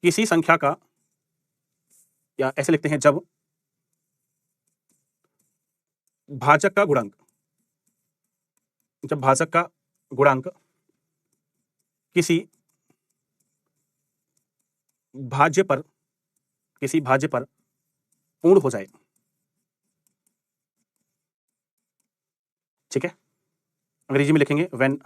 किसी संख्या का, या ऐसे लिखते हैं, जब भाजक का गुणांक, जब भाजक का गुणांक किसी भाज्य पर, किसी भाज्य पर पूर्ण हो जाए, ठीक है, अंग्रेजी में लिखेंगे when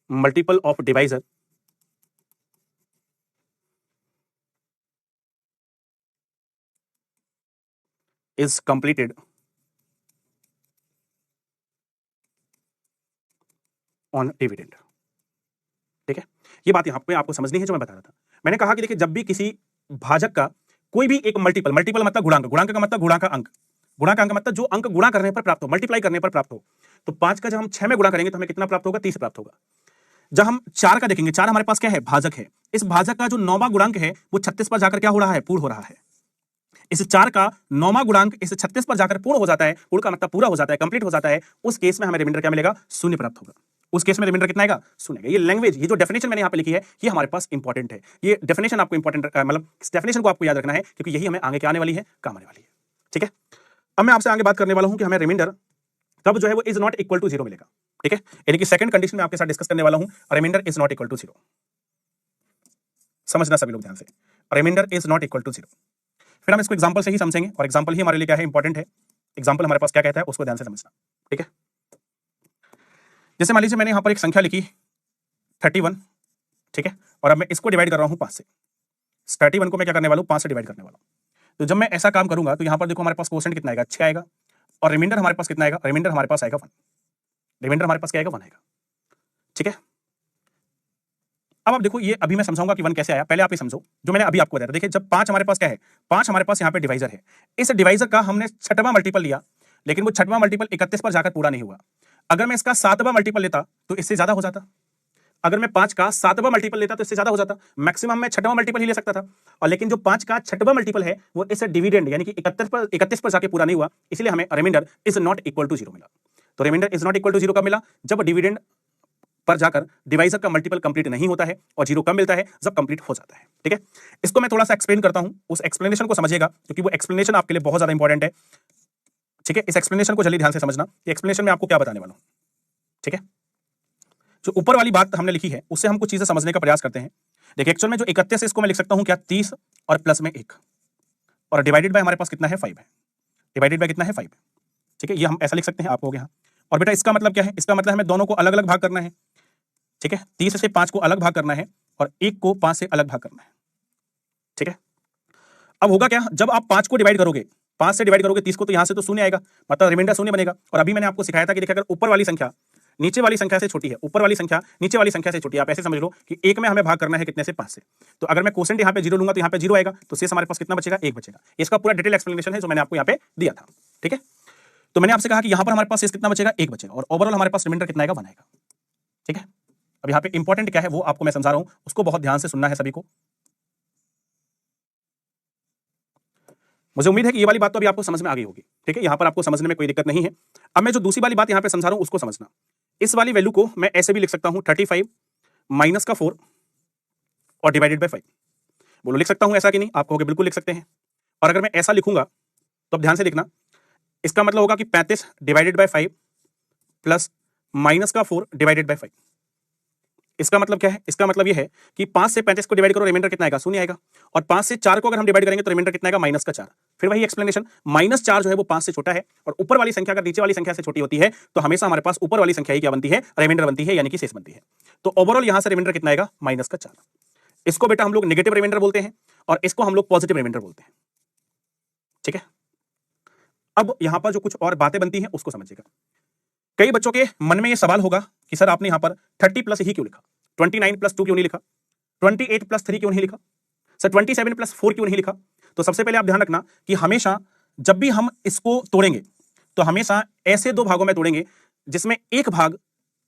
multiple of divisor is completed on dividend. ठीक है, ये बात यहां पे आपको समझनी है जो मैं बता रहा था। मैंने कहा कि देखिए, जब भी किसी भाजक का कोई भी एक मल्टीपल, मल्टीपल मतलब गुणांक, गुणांक का मतलब गुणा का अंक, गुणा का अंक मतलब जो अंक गुणा करने पर प्राप्त हो, मल्टीप्लाई करने पर प्राप्त हो। तो 5 का जब हम 6 में गुणा करेंगे तो हमें कितना प्राप्त होगा? 30 प्राप्त होगा। जब हम 4 का देखेंगे, 4 हमारे पास क्या है? भाजक है। इस भाजक का जो 9वां गुणांक है वो 36 पर जाकर क्या हो रहा है? पूर्ण हो रहा है। इस 4 का 9वां गुणांक इस 36 पर जाकर पूर्ण हो जाता है, पूर्ण का मतलब पूरा हो जाता है, कंप्लीट हो जाता है। उस केस में हमें रिमाइंडर क्या मिलेगा? शून्य प्राप्त होगा। उस केस में रिमाइंडर कितना आएगा? शून्य आएगा। ये लैंग्वेज, ये जो डेफिनेशन मैंने यहां पे लिखी है, ये हमारे पास इंपॉर्टेंट है। ये डेफिनेशन आपको इंपॉर्टेंट, मतलब इस डेफिनेशन को आपको याद रखना है, क्योंकि यही हमें आगे क्या आने वाली है? काम आने वाली है। ठीक है, अब मैं आपसे आगे बात करने वाला हूं कि हमें रिमाइंडर तब जो है वो इज नॉट इक्वल टू 0 मिलेगा। ठीक है, यानी कि सेकंड कंडीशन में आपके साथ डिस्कस करने वाला हूं, remainder is not equal to 0। समझना सभी लोग ध्यान से, remainder is not equal to 0। फिर हम इसको एग्जांपल से ही समझेंगे, और एग्जांपल ही हमारे लिए क्या है? इंपॉर्टेंट है। एग्जांपल हमारे पास क्या कहता है उसको ध्यान से समझना। ठीक है, जैसे मान लीजिए मैंने यहां पर एक संख्या लिखी 31, ठीक है, और अब मैं इसको डिवाइड कर रहा हूं 5 से। 31 को मैं क्या करने वाला हूं? 5 से डिवाइड करने वाला हूं। तो जब मैं ऐसा काम करूंगा तो यहां पर देखो हमारे पास क्वोशिएंट कितना आएगा? 6 आएगा, और रिमाइंडर हमारे पास कितना आएगा? रिमाइंडर हमारे पास आएगा 1। रिमाइंडर हमारे पास क्या आएगा? 1 आएगा। ठीक है, अब आप देखो, ये अभी मैं समझाऊंगा कि 1 कैसे आया। पहले आप ये समझो जो मैंने अभी आपको बताया था। देखिए, जब 5 हमारे पास क्या है? 5 हमारे पास यहाँ पे डिवाइजर है। इस डिवाइजर का हमने 6वां मल्टीपल लिया, लेकिन वो 6वां मल्टीपल 31 पर जाकर पूरा नहीं हुआ। अगर मैं इसका 7वां मल्टीपल लेता तो इससे ज्यादा हो जाता। अगर मैं 5 का 7वां मल्टीपल लेता तो इससे ज्यादा हो जाता। मैक्सिमम मैं 6वां मल्टीपल ही ले सकता था, और लेकिन जो 5 का 6वां मल्टीपल है वो इस डिविडेंड यानी कि 31 पर जाके पूरा नहीं हुआ, इसलिए हमें remainder is not equal to 0 मिला। तो remainder is not equal to 0 कब मिला? जब डिविडेंड पर जाकर डिवाइजर का मल्टीपल कंप्लीट नहीं होता है, और 0 कब मिलता है? जब कंप्लीट हो जाता है। ठीक है, इसको मैं थोड़ा सा एक्सप्लेन करता हूं, उस एक्सप्लेनेशन को समझिएगा, क्योंकि वो एक्सप्लेनेशन आपके लिए बहुत ज्यादा इंपॉर्टेंट है। ठीक है, इस एक्सप्लेनेशन को जल्दी ध्यान से समझना कि एक्सप्लेनेशन में आपको क्या बताने वाला हूं। ठीक है, जो ऊपर वाली बात हमने लिखी है उससे हम कुछ चीजें समझने का प्रयास करते हैं। देखिए, एक्चुअल में जो 31 है इसको मैं लिख सकता हूं क्या? 30 और प्लस में 1, और डिवाइडेड बाय हमारे पास कितना है? 5 है। डिवाइडेड बाय कितना है? 5 है। ठीक है, ये हम ऐसा लिख सकते हैं, आप हो गया। और बेटा इसका मतलब क्या है? इसका मतलब हमें दोनों को अलग अलग भाग करना है। ठीक है, 30 से 5 को अलग भाग करना है, और 1 को 5 से अलग भाग करना है। ठीक है, अब होगा क्या? जब आप 5 को डिवाइड करोगे, 5 से डिवाइड करोगे 30 को, तो यहां से तो शून्य आएगा, मतलब रिमाइंडर शून्य बनेगा। और अभी मैंने आपको सिखाया था कि देखिए, अगर ऊपर वाली संख्या नीचे वाली संख्या से छोटी है, ऊपर वाली संख्या नीचे वाली संख्या से छोटी है, आप ऐसे समझ लो कि 1 में हमें भाग करना है कितने से? 5 से। तो अगर मैं क्वोशिएंट यहाँ पे 0 लूंगा तो यहाँ पे 0 आएगा, तो शेष हमारे पास कितना बचेगा? 1 बचेगा। इसका पूरा डिटेल एक्सप्लेनेशन है जो मैंने आपको यहाँ पे दिया था। ठीक है, तो मैंने आपसे कहा कि यहाँ पर हमारे पास शेष कितना बचेगा? 1 बचेगा, और ओवरऑल हमारे पास रिमाइंडर कितना आएगा? 1 आएगा। ठीक है, अब यहाँ पे इंपॉर्टेंट क्या है वो आपको मैं समझा रहा हूं, उसको बहुत ध्यान से सुनना है सभी को। मुझे उम्मीद है कि ये वाली बात तो अभी आपको समझ में आ गई होगी। ठीक है, यहां पर आपको समझने में कोई दिक्कत नहीं है। अब मैं जो दूसरी वाली बात यहां पे समझा रहा हूं उसको समझना। इस वाली वैल्यू को मैं ऐसे भी लिख सकता हूं, 35 माइनस का 4 और डिवाइडेड बाय 5। बोलो, लिख सकता हूं ऐसा कि नहीं? आप कहोगे बिल्कुल लिख सकते हैं। और अगर मैं ऐसा लिखूंगा तो अब ध्यान से देखना, इसका मतलब होगा कि 35 डिवाइडेड बाय 5 प्लस माइनस का 4 डिवाइडेड बाय 5। इसका मतलब क्या है? इसका मतलब यह है कि 5 से 35 को डिवाइड करो, रिमाइंडर कितना आएगा? शून्य आएगा। और 5 से 4 को अगर हम डिवाइड करेंगे तो रिमाइंडर कितना आएगा? माइनस का 4। फिर वही एक्सप्लेनेशन, -4 जो है वो 5 से छोटा है, और ऊपर वाली संख्या अगर नीचे वाली संख्या से छोटी होती है तो हमेशा हमारे पास ऊपर वाली संख्या ही क्या बनती है? रिमाइंडर बनती है, यानी कि शेष बनती है। तो ओवरऑल यहां से रिमाइंडर कितना आएगा? -4। इसको बेटा हम लोग नेगेटिव रिमाइंडर बोलते हैं, और इसको हम लोग पॉजिटिव रिमाइंडर बोलते हैं। ठीक है, अब यहां पर जो कुछ और बातें बनती हैं उसको समझिएगा। कई बच्चों के मन में यह सवाल होगा कि सर आपने यहां पर 30 प्लस ही क्यों लिखा? 29 प्लस 2 क्यों नहीं लिखा? 28 प्लस 3 क्यों नहीं लिखा? सर 27 प्लस 4 क्यों नहीं लिखा? तो सबसे पहले आप ध्यान रखना कि हमेशा जब भी हम इसको तोड़ेंगे तो हमेशा ऐसे 2 भागों में तोड़ेंगे जिसमें एक भाग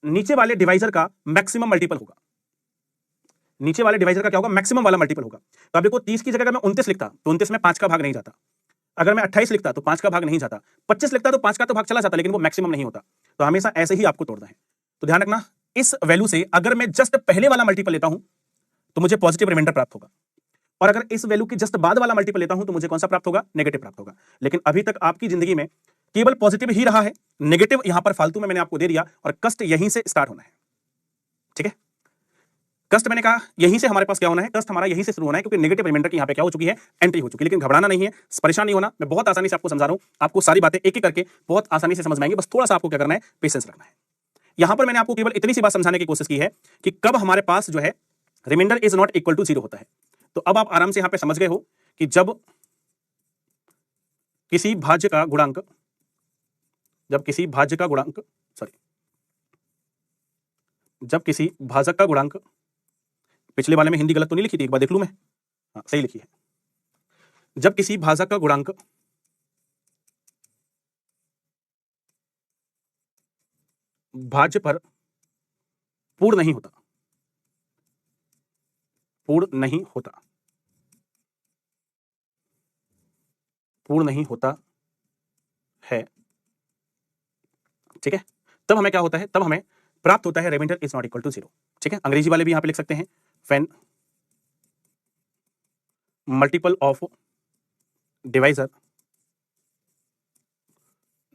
नीचे वाले डिवाइजर का मैक्सिमम मल्टीपल होगा। नीचे वाले डिवाइजर का क्या होगा? मैक्सिमम वाला मल्टीपल होगा। तो अब देखो, 30 की जगह अगर मैं 29 लिखता तो 29 में 5 का भाग नहीं जाता। अगर मैं 28 लिखता तो 5 का भाग नहीं जाता। 25 लिखता तो 5 का तो भाग चला जाता, लेकिन वो मैक्सिमम नहीं होता। तो हमेशा ऐसे ही आपको तोड़ना है। तो ध्यान रखना, इस वैल्यू से अगर मैं जस्ट पहले वाला मल्टीपल लेता हूं तो मुझे पॉजिटिव रिमाइंडर प्राप्त होगा, और अगर इस वैल्यू की जस्ट बाद वाला मल्टीपल लेता हूं तो मुझे कौन सा प्राप्त होगा, नेगेटिव प्राप्त होगा। लेकिन अभी तक आपकी जिंदगी में केवल पॉजिटिव ही रहा है, नेगेटिव यहां पर फालतू में मैंने आपको दे दिया, और कष्ट यहीं से स्टार्ट होना है। ठीक है, कष्ट मैंने कहा यहीं से हमारे पास क्या होना है, कष्ट हमारा यहीं से शुरू होना है, क्योंकि नेगेटिव रिमाइंडर की यहां पे क्या हो चुकी है, एंट्री हो चुकी है। लेकिन घबराना नहीं है, परेशान नहीं होना, मैं बहुत आसानी से आपको समझा रहा हूं, आपको सारी बातें एक एक करके बहुत आसानी से समझ में आएंगी। बस थोड़ा सा आपको क्या करना है, पेशेंस रखना है। यहां पर मैंने आपको केवल इतनी सी बात समझाने की कोशिश की है कि कब हमारे पास जो है remainder is not equal to 0 होता है। तो अब आप आराम से यहां पे समझ गए हो कि जब किसी भाज्य का गुणांक जब किसी भाजक का गुणांक, पिछले वाले में हिंदी गलत तो नहीं लिखी थी, एक बार देख लूं मैं, हाँ सही लिखी है। जब किसी भाजक का गुणांक भाज्य पर पूर्ण नहीं होता है, ठीक है, तब हमें क्या होता है, तब हमें प्राप्त होता है remainder is not equal to 0। ठीक है, अंग्रेजी वाले भी यहां पे लिख सकते हैं, when multiple of divisor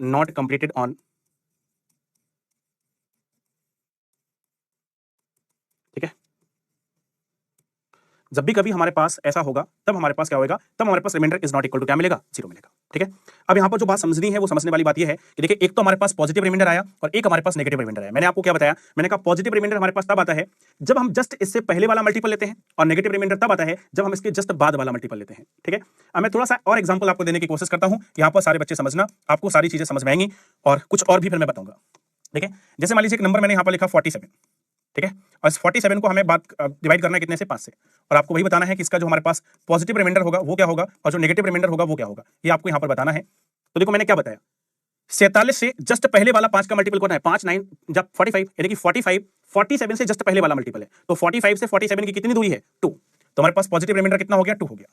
not completed on, ठीक है, जब भी कभी हमारे पास ऐसा होगा तब हमारे पास क्या होगा, तब हमारे पास remainder is not equal to क्या मिलेगा, 0 मिलेगा। ठीक है, अब यहां पर जो बात समझनी है वो समझने वाली बात ये है कि देखिए, एक तो हमारे पास पॉजिटिव रिमाइंडर आया और एक हमारे पास नेगेटिव रिमाइंडर आया। मैंने आपको क्या बताया, मैंने कहा पॉजिटिव रिमाइंडर हमारे पास तब आता है जब हम जस्ट इससे पहले वाला मल्टीपल लेते हैं, और नेगेटिव रिमाइंडर तब आता है जब हम इसके जस्ट बाद वाला मल्टीपल लेते हैं। ठीक है, अब मैं थोड़ा सा और एग्जांपल आपको देने की कोशिश करता हूं, यहां पर सारे बच्चे समझना, आपको सारी चीजें समझ में आएंगी, और कुछ और भी फिर मैं बताऊंगा। ठीक है, जैसे मान लीजिए एक नंबर मैंने यहां पर लिखा 47, ठीक है, और इस 47 को हमें बात डिवाइड करना है कितने से, 5 से, और आपको वही बताना है कि इसका जो हमारे पास पॉजिटिव रिमाइंडर होगा वो क्या होगा, और जो नेगेटिव रिमाइंडर होगा वो क्या होगा, ये आपको यहां पर बताना है। तो देखो मैंने क्या बताया, 47 से जस्ट पहले वाला 5 का मल्टीपल कौन है, 5 9 जब 45, यानी कि 45 47 से जस्ट पहले वाला मल्टीपल है, तो 45 से 47 की कितनी दूरी है, 2, तो हमारे पास पॉजिटिव रिमाइंडर कितना हो गया, 2 हो गया।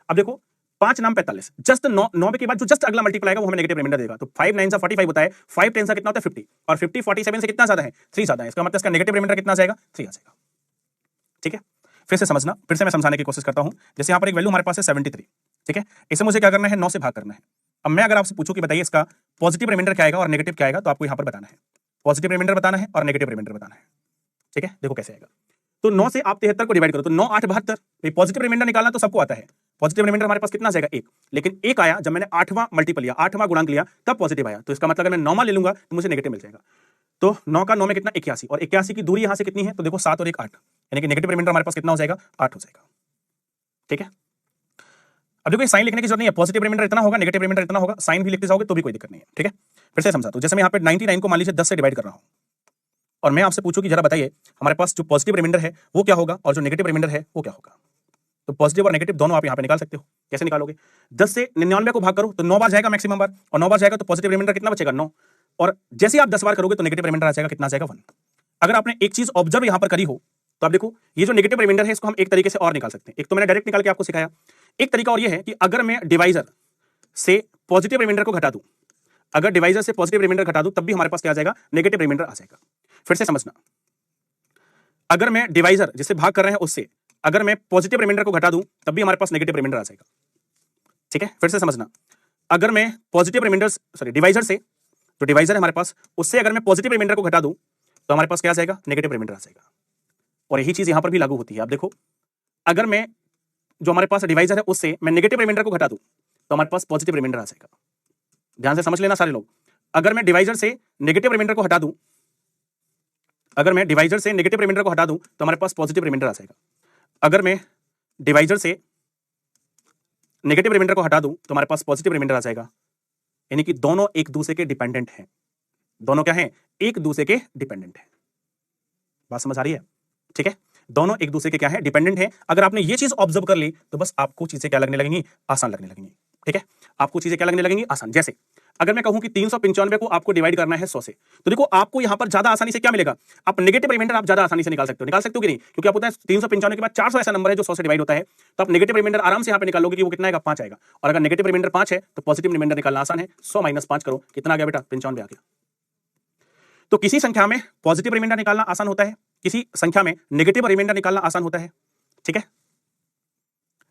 अब देखो 5 नाम 45, जस्ट 9 के बाद जो जस्ट अगला मल्टीपल आएगा वो हमें नेगेटिव रिमाइंडर देगा, तो 5 9 सा 45 होता है, 5 10 सा कितना होता है 50, और 50 47 से कितना ज्यादा है, 3 ज्यादा है, इसका मतलब इसका नेगेटिव रिमाइंडर कितना जाएगा, 3 आ जाएगा। ठीक है, फिर से समझना, फिर से मैं समझाने की कोशिश करता हूं। जैसे यहां पर एक वैल्यू हमारे पास है 73, ठीक है, इसे मुझे क्या करना है, 9 से भाग करना है। अब मैं अगर आपसे पूछूं कि बताइए इसका पॉजिटिव रिमाइंडर क्या आएगा और नेगेटिव क्या आएगा, तो आपको यहां पर बताना है, पॉजिटिव रिमाइंडर बताना है और नेगेटिव रिमाइंडर बताना है। ठीक है, देखो कैसे आएगा, तो 9 से आप 73 को डिवाइड करो, तो 9 8 72, पॉजिटिव रिमाइंडर निकालना तो सबको आता है, पॉजिटिव रिमाइंडर हमारे पास कितना जाएगा, 1, लेकिन 1 आया जब मैंने 8वां मल्टीपल लिया, 8वां गुणांक लिया, तब पॉजिटिव आया, तो इसका मतलब अगर मैं 9वां ले लूंगा तो मुझे नेगेटिव मिल जाएगा। तो 9 का 9 में कितना, 81, और 81 की दूरी यहां से कितनी है, तो देखो 7 और 1 8, यानी कि नेगेटिव रिमाइंडर हमारे पास कितना हो जाएगा, 8 हो जाएगा। ठीक है, अब देखो साइन लिखने की जरूरत नहीं है, पॉजिटिव रिमाइंडर इतना होगा, नेगेटिव रिमाइंडर इतना होगा, साइन भी लिखते जाओगे तो भी कोई दिक्कत नहीं है। ठीक है, फिर से समझाता हूं, जैसे मैं यहाँ पे 99 को मान लीजिए 10 से डिवाइड कर रहा हूं, और मैं आपसे पूछूं कि जरा बताइए हमारे पास जो पॉजिटिव रिमाइंडर है वो क्या होगा और जो नेगेटिव रिमाइंडर है वो क्या होगा। तो पॉजिटिव और नेगेटिव दोनों आप यहां पे निकाल सकते हो, कैसे निकालोगे, 10 से 99 को भाग करो तो 9 बार जाएगा मैक्सिमम बार, और 9 बार जाएगा तो पॉजिटिव रिमाइंडर कितना बचेगा, 9, और जैसे आप 10 बार करोगे तो नेगेटिव रिमाइंडर आ जाएगा, कितना जाएगा, 1। अगर आपने एक चीज ऑब्जर्व यहां पर करी हो तो आप देखो ये जो नेगेटिव रिमाइंडर है इसको हम एक तरीके से और निकाल सकते हैं, एक तो मैंने डायरेक्ट निकाल के आपको सिखाया, एक तरीका और ये है कि अगर मैं डिवाइजर से पॉजिटिव रिमाइंडर को घटा दूं, अगर डिवाइजर से पॉजिटिव रिमाइंडर घटा दूं तब भी हमारे पास क्या आ जाएगा, नेगेटिव रिमाइंडर आ जाएगा। फिर से समझना, अगर मैं डिवाइजर जिससे भाग कर रहे हैं उससे अगर मैं पॉजिटिव रिमाइंडर को घटा दूं तब भी हमारे पास नेगेटिव रिमाइंडर आ जाएगा। ठीक है, फिर से समझना, अगर मैं पॉजिटिव रिमाइंडर डिवाइजर से, जो डिवाइजर है हमारे पास उससे अगर मैं पॉजिटिव रिमाइंडर को घटा दूं तो हमारे पास क्या आ जाएगा, नेगेटिव रिमाइंडर आ जाएगा। और यही चीज यहां पर भी लागू होती है। आप देखो अगर मैं जो हमारे पास डिवाइजर है उससे मैं नेगेटिव रिमाइंडर को घटा दूं तो हमारे पास पॉजिटिव रिमाइंडर आ जाएगा। ध्यान से समझ लेना सारे लोग, अगर मैं डिवाइजर से नेगेटिव रिमाइंडर को हटा दूं, अगर मैं डिवाइजर से नेगेटिव रिमाइंडर को हटा दूं तो हमारे पास पॉजिटिव रिमाइंडर आ जाएगा। अगर मैं डिवाइजर से नेगेटिव रिमाइंडर को हटा दूं तो हमारे पास पॉजिटिव रिमाइंडर आ जाएगा। यानी कि दोनों एक दूसरे के डिपेंडेंट हैं, दोनों क्या हैं, एक दूसरे के डिपेंडेंट हैं। बात समझ आ रही है। ठीक है, दोनों एक दूसरे के क्या है, डिपेंडेंट है। अगर आपने ये चीज ऑब्जर्व कर ली तो बस आपको चीजें क्या लगने लगेंगी, आसान लगने लगेंगी। ठीक है, आपको चीजें क्या लगने लगेंगी, आसान। जैसे अगर मैं कहूं कि 395 को आपको डिवाइड करना है 100 से, तो देखो आपको यहां पर ज्यादा आसानी से क्या मिलेगा, आप नेगेटिव रिमाइंडर आप ज्यादा आसानी से निकाल सकते हो कि नहीं, क्योंकि आप पता है 395 के बाद 400 ऐसा नंबर है जो 100 से डिवाइड होता है, तो आप नेगेटिव रिमाइंडर आराम से यहां पे निकालोगे कि वो कितना आएगा, 5 आएगा। और अगर नेगेटिव रिमाइंडर 5 है तो पॉजिटिव रिमाइंडर निकालना आसान है, 100 - 5 करो, कितना आ गया बेटा, 95 आ गया। तो किसी संख्या में पॉजिटिव रिमाइंडर निकालना आसान होता है, किसी संख्या में नेगेटिव रिमाइंडर निकालना आसान होता है। ठीक है।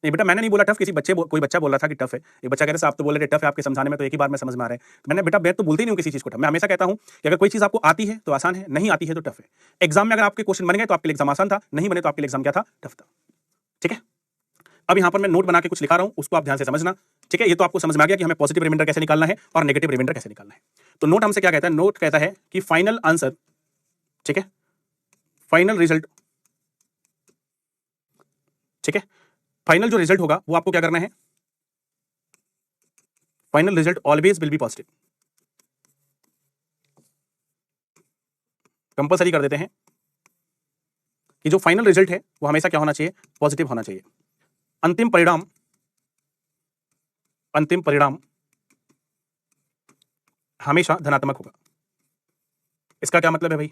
नहीं बेटा मैंने नहीं बोला टफ, किसी कोई बच्चा बोल रहा था कि टफ है, एक बच्चा कह रहा है आप तो बोल रहे थे टफ है, आपके समझाने में तो एक ही बार में समझ में आ रहा है। तो मैंने बेटा मैं तो बोलती नहीं हूँ किसी चीज को टफ, मैं हमेशा कहता हूँ कि अगर कोई चीज आपको आती है तो आसान है, नहीं आती है तो टफ है। एग्जाम में अगर आपके क्वेश्चन बन गए तो आपके लिए एग्जाम आसान था, नहीं बने तो आपके लिए एग्जाम क्या था, टफ था। ठीक है। अब यहाँ पर मैं नोट बना के कुछ लिखा रहा हूँ, उसको आप ध्यान से समझना। ठीक है, ये तो आपको समझ में आ गया कि हमें पॉजिटिव रिमाइंडर कैसे निकालना है और नेगेटिव रिमाइंडर कैसे निकालना है। तो नोट हमसे क्या कहता है, नोट कहता है कि फाइनल आंसर, ठीक है, फाइनल रिजल्ट, ठीक है, फाइनल जो रिजल्ट होगा वो आपको क्या करना है, final result always will be positive. Compulsory कर देते हैं कि जो फाइनल रिजल्ट है वो हमेशा क्या होना चाहिए, पॉजिटिव होना चाहिए। अंतिम परिणाम, अंतिम परिणाम हमेशा धनात्मक होगा। इसका क्या मतलब है भाई,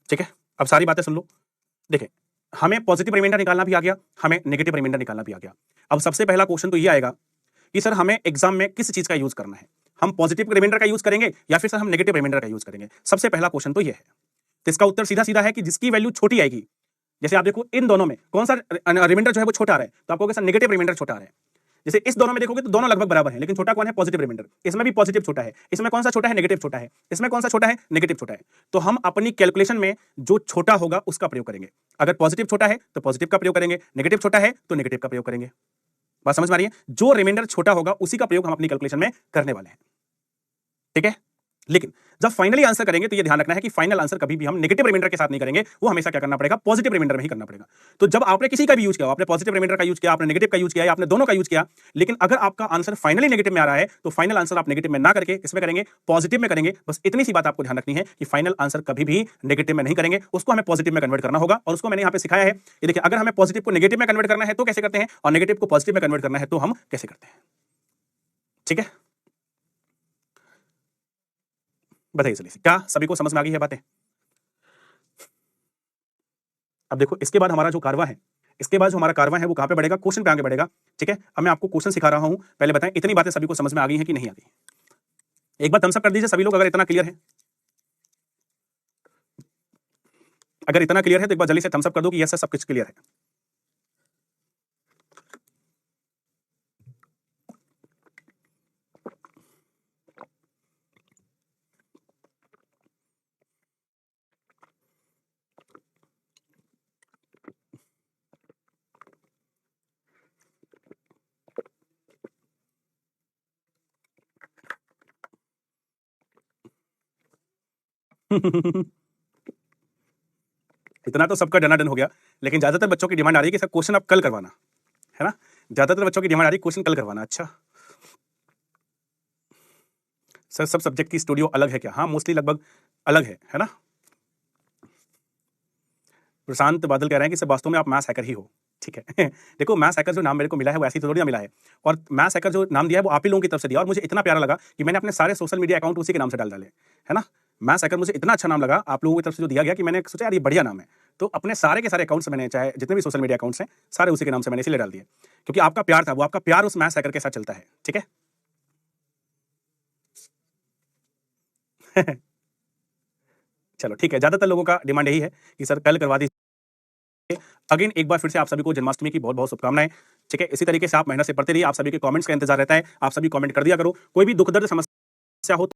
ठीक है। अब सारी बातें सुन लो। देखिए हमें पॉजिटिव रिमाइंडर निकालना भी आ गया, हमें नेगेटिव रिमाइंडर निकालना भी आ गया। अब सबसे पहला क्वेश्चन तो ये आएगा कि सर हमें एग्जाम में किस चीज का यूज करना है, हम पॉजिटिव रिमाइंडर का यूज करेंगे या फिर सर हम नेगेटिव रिमाइंडर का यूज करेंगे। सबसे पहला क्वेश्चन तो ये है। तो इसका उत्तर सीधा सीधा है कि जिसकी वैल्यू छोटी आएगी, जैसे आप देखो इन दोनों में कौन सा रिमाइंडर जो है वो छोटा आ रहा है, तो आपको सर नेगेटिव रिमाइंडर छोटा आ रहा है। जैसे इस दोनों में देखोगे तो दोनों लगभग बराबर हैं, लेकिन छोटा कौन है, पॉजिटिव रिमाइंडर। इसमें भी पॉजिटिव छोटा है, इसमें कौन सा छोटा है, नेगेटिव छोटा है, इसमें कौन सा छोटा है, नेगेटिव छोटा है। तो हम अपनी कैलकुलेशन में जो छोटा होगा उसका प्रयोग करेंगे। अगर पॉजिटिव छोटा है तो पॉजिटिव का प्रयोग करेंगे, नेगेटिव छोटा है तो नेगेटिव का प्रयोग करेंगे। बात समझ में आ रही है, जो रिमाइंडर छोटा होगा उसी का प्रयोग हम अपनी कैलकुलेशन में करने वाले हैं। ठीक है, लेकिन जब फाइनली आंसर करेंगे तो ये ध्यान रखना है कि फाइनल आंसर कभी भी हम नेगेटिव रिमाइंडर के साथ नहीं करेंगे, वो हमेशा क्या करना पड़ेगा, पॉजिटिव रिमाइंडर में ही करना पड़ेगा। तो जब आपने किसी का भी यूज किया, आपने पॉजिटिव रिमाइंडर का यूज किया, आपने नेगेटिव का यूज किया, आपने दोनों का यूज किया, लेकिन अगर आपका आंसर फाइनली नेगेटिव में आ रहा है तो फाइनल आंसर आप नेगेटिव में ना करके इसमें करेंगे, पॉजिटिव में करेंगे। बस इतनी सी बात आपको ध्यान रखनी है कि फाइनल आंसर कभी भी नेगेटिव में नहीं करेंगे, उसको हमें पॉजिटिव में कन्वर्ट करना होगा। और उसको मैंने यहाँ पे सिखाया है। ये देखिए, अगर हमें पॉजिटिव को नेगेटिव में कन्वर्ट करना है तो कैसे करते हैं, और नेगेटिव को पॉजिटिव में कन्वर्ट करना है तो हम कैसे करते हैं। ठीक है, बताइए चलिए, क्या सभी को समझ में आ गई है बातें। अब देखो इसके बाद हमारा जो कारवा है, इसके बाद जो हमारा कारवा है वो कहां पे बढ़ेगा, क्वेश्चन पे आगे बढ़ेगा। ठीक है, अब मैं आपको क्वेश्चन सिखा रहा हूं, पहले बताएं इतनी बातें सभी को समझ में आ गई हैं कि नहीं आ गई। एक बार थम्स अप कर दीजिए सभी लोग अगर इतना क्लियर है। अगर इतना क्लियर है तो एक बार जल्दी से थम्स अप कर दो कि यस सर सब कुछ क्लियर है। इतना तो सबका डनाडन हो गया, लेकिन ज्यादातर बच्चों की डिमांड आ रही है कि सर क्वेश्चन अब कल करवाना है ना, ज्यादातर बच्चों की डिमांड आ रही है क्वेश्चन कल करवाना। अच्छा सर सब सब्जेक्ट की स्टूडियो अलग है क्या, हाँ मोस्टली लगभग अलग है ना। प्रशांत बादल कह रहे हैं कि सर वास्तव में आप मैथ्स हैकर ही हो। ठीक है देखो मैथ्स हैकर जो नाम मेरे को मिला है वो ऐसी थोड़ी ना मिला है, और मैथ्स हैकर जो नाम दिया है वो आप ही लोगों की तरफ से दिया, और मुझे इतना प्यारा लगा कि मैंने अपने सारे सोशल मीडिया अकाउंट उसी के नाम से डाल डाले, है ना। मैथ्स हैकर मुझे इतना अच्छा नाम लगा आप लोगों की तरफ से जो दिया गया कि मैंने सोचा यार ये बढ़िया नाम है, तो अपने सारे के सारे अकाउंट्स मैंने, चाहे जितने भी सोशल मीडिया अकाउंट्स हैं सारे उसी के नाम से मैंने इसलिए डाल दिए, क्योंकि आपका प्यार था, वो आपका प्यार उस मैथ्स हैकर के साथ चलता है। ठीक है चलो ठीक है, ज्यादातर लोगों का डिमांड यही है कि सर कल करवा दीजिए। अगेन एक बार फिर से आप सभी को जन्माष्टमी की बहुत बहुत शुभकामनाएं। ठीक है, इसी तरीके से आप मेहनत से पढ़ते रहिए, आप सभी के कमेंट्स का इंतजार रहता है, आप सभी कमेंट कर दिया करो, कोई भी दुख दर्द समस्या हो